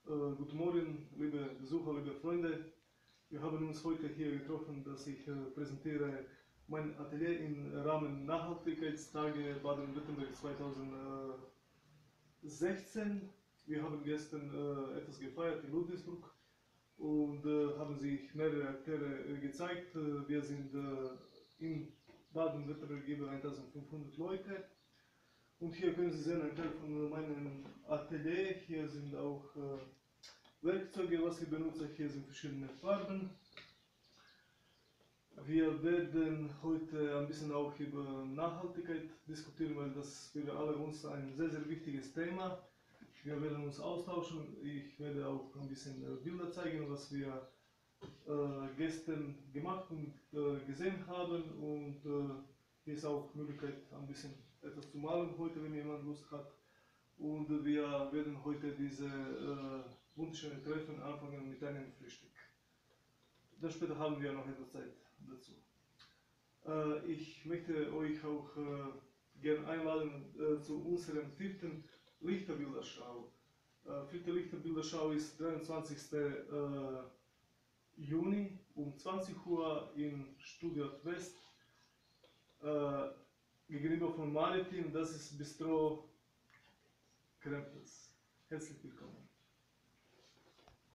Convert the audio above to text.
Guten Morgen, liebe Besucher, liebe Freunde. Wir haben uns heute hier getroffen, dass ich präsentiere mein Atelier im Rahmen Nachhaltigkeitstage Baden-Württemberg 2016. Wir haben gestern etwas gefeiert in Ludwigsburg und haben sich mehrere Akteure gezeigt. Wir sind in Baden-Württemberg über 1500 Leute. Und hier können Sie sehen einen Teil von meinem Atelier. Hier sind auch Werkzeuge, was ich benutze. Hier sind verschiedene Farben. Wir werden heute ein bisschen auch über Nachhaltigkeit diskutieren, weil das für alle uns ein sehr, sehr wichtiges Thema. Wir werden uns austauschen. Ich werde auch ein bisschen Bilder zeigen, was wir gestern gemacht und gesehen haben. Und hier ist auch Möglichkeit, ein bisschen etwas zu malen heute, wenn jemand Lust hat. Und wir werden heute diese wunderschöne Treffen anfangen mit einem Frühstück. Dann später haben wir noch etwas Zeit dazu. Ich möchte euch auch gerne einladen zu unserer vierten Lichterbilderschau. Vierte Lichterbilderschau ist 23. Juni um 20 Uhr im Studio West. Gegenüber von Maritim, das ist Bistro Krempels. Herzlich willkommen.